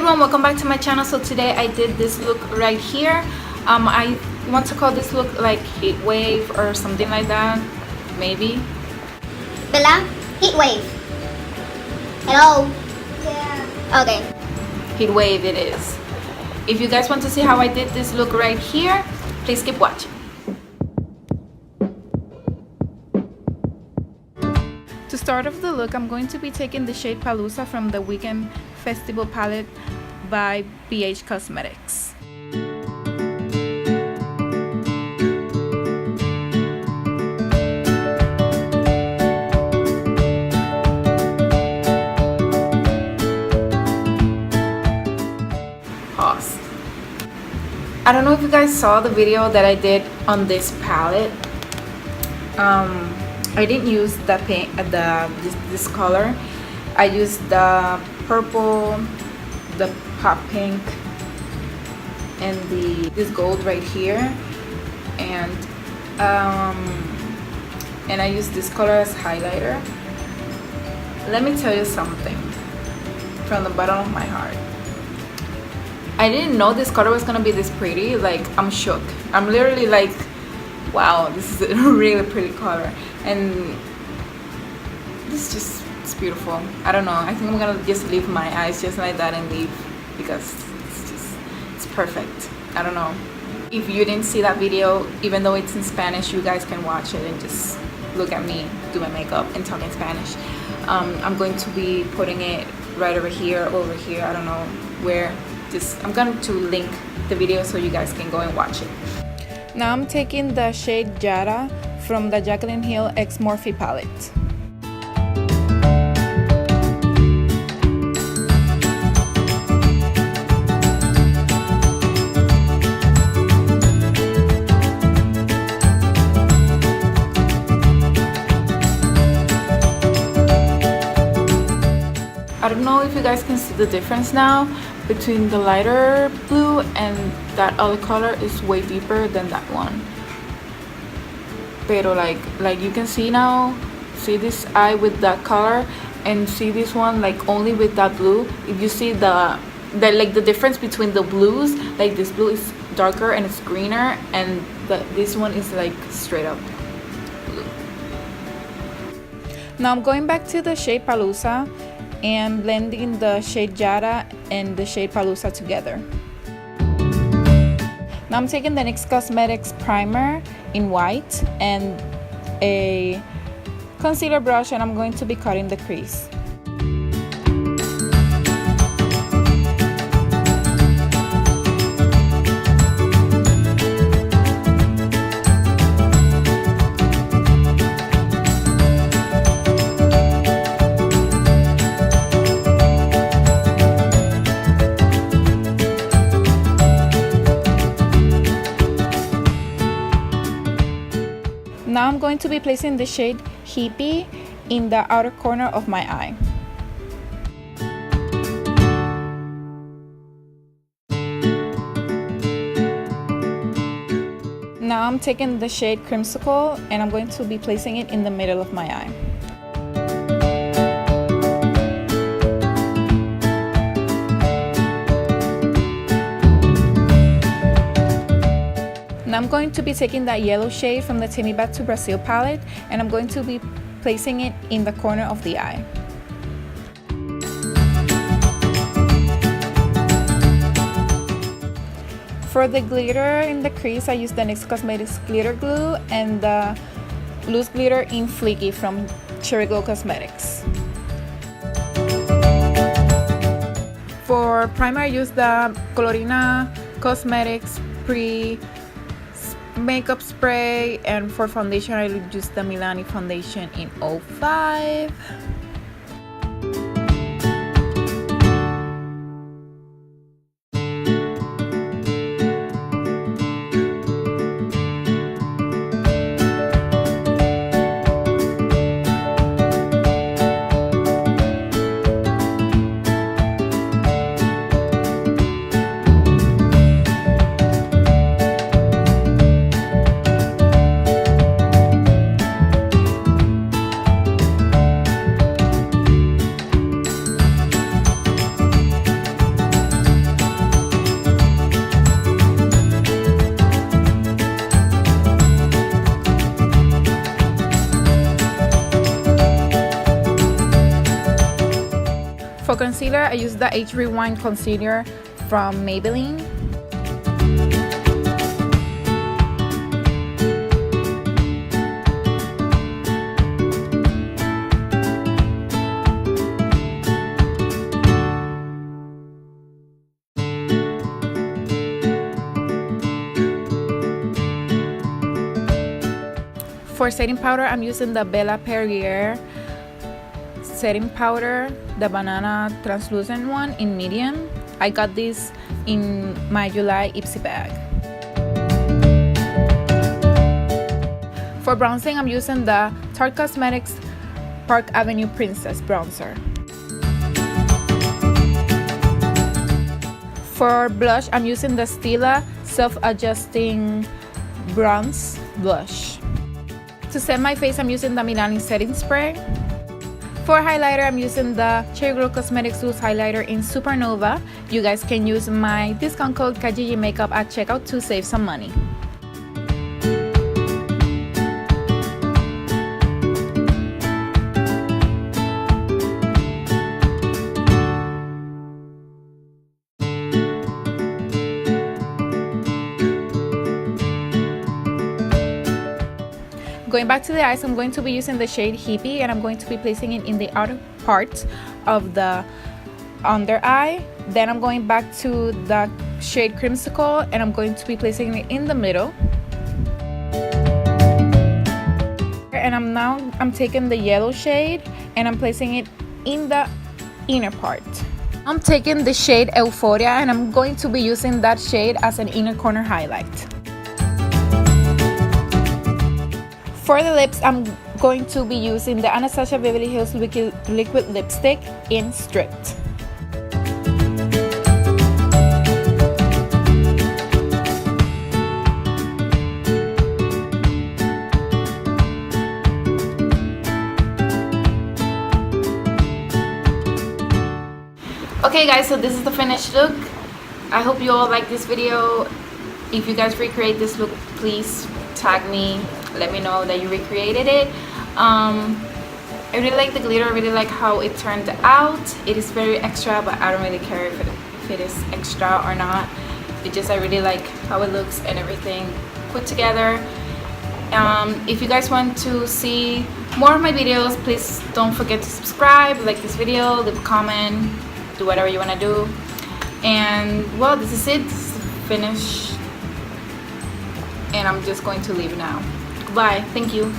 everyone, welcome back to my channel. So today I did this look right here. I want to call this look like HEATWAVE or something like that, maybe. Bella, HEATWAVE. Hello? Yeah. Okay. HEATWAVE it is. If you guys want to see how I did this look right here, please keep watching. To start off the look, I'm going to be taking the shade Palooza from the Weekend Festival palette by Beige Cosmetics. Pause. I don't know if you guys saw the video that I did on this palette. I didn't use the paint, this color. I used the purple, the pop pink, and this gold right here, and I used this color as highlighter. Let me tell you something from the bottom of my heart. I didn't know this color was gonna be this pretty. Like, I'm shook. I'm literally like, wow, this is a really pretty color. And this just, it's beautiful. I don't know, I think I'm gonna just leave my eyes just like that and leave, because it's perfect. I don't know. If you didn't see that video, even though it's in Spanish, you guys can watch it and just look at me do my makeup and talk in Spanish. I'm going to be putting it right over here, I don't know where. I'm going to link the video so you guys can go and watch it. Now I'm taking the shade Jada from the Jaclyn Hill X Morphe palette. I don't know if you guys can see the difference now between the lighter blue and that other color is way deeper than that one. Pero like you can see now, see this eye with that color and see this one like only with that blue. If you see the difference between the blues, like this blue is darker and it's greener, and this one is like straight up blue. Now I'm going back to the shade Palooza and blending the shade Jada and the shade Palooza together. Now I'm taking the NYX Cosmetics primer in white and a concealer brush, and I'm going to be cutting the crease. Now I'm going to be placing the shade Hippie in the outer corner of my eye. Now I'm taking the shade Creamsicle and I'm going to be placing it in the middle of my eye. Now I'm going to be taking that yellow shade from the Take Me Back to Brazil palette, and I'm going to be placing it in the corner of the eye. For the glitter in the crease, I used the NYX Cosmetics glitter glue and the loose glitter in Fleeky from Cherry Glow Cosmetics. For primer, I used the Colorina Cosmetics makeup spray, and for foundation I used the Milani foundation in 05. concealer, I use the Age Rewind concealer from Maybelline. For setting powder, I'm using the Belláperrier setting powder, the banana translucent one in medium. I got this in my July Ipsy bag. For bronzing, I'm using the Tarte Cosmetics Park Avenue Princess bronzer. For blush, I'm using the Stila self-adjusting bronze blush. To set my face, I'm using the Milani setting spray. For highlighter, I'm using the Cherry Glow Cosmetics Loose Highlighter in Supernova. You guys can use my discount code KATHIAGmakeup at checkout to save some money. Going back to the eyes, I'm going to be using the shade Hippie, and I'm going to be placing it in the outer part of the under eye. Then I'm going back to the shade Creamsicle, and I'm going to be placing it in the middle. And I'm taking the yellow shade and I'm placing it in the inner part. I'm taking the shade Euphoria, and I'm going to be using that shade as an inner corner highlight. For the lips, I'm going to be using the Anastasia Beverly Hills liquid lipstick in Stripped. Okay guys, so this is the finished look. I hope you all like this video. If you guys recreate this look, please tag me, let me know that you recreated it. I really like the glitter, I really like how it turned out. It is very extra, but I don't really care if it is extra or not. It just, I really like how it looks and everything put together. If you guys want to see more of my videos, please don't forget to subscribe, like this video, leave a comment, do whatever you want to do. And well, this is it. This is finished, and I'm just going to leave now. Goodbye. Thank you.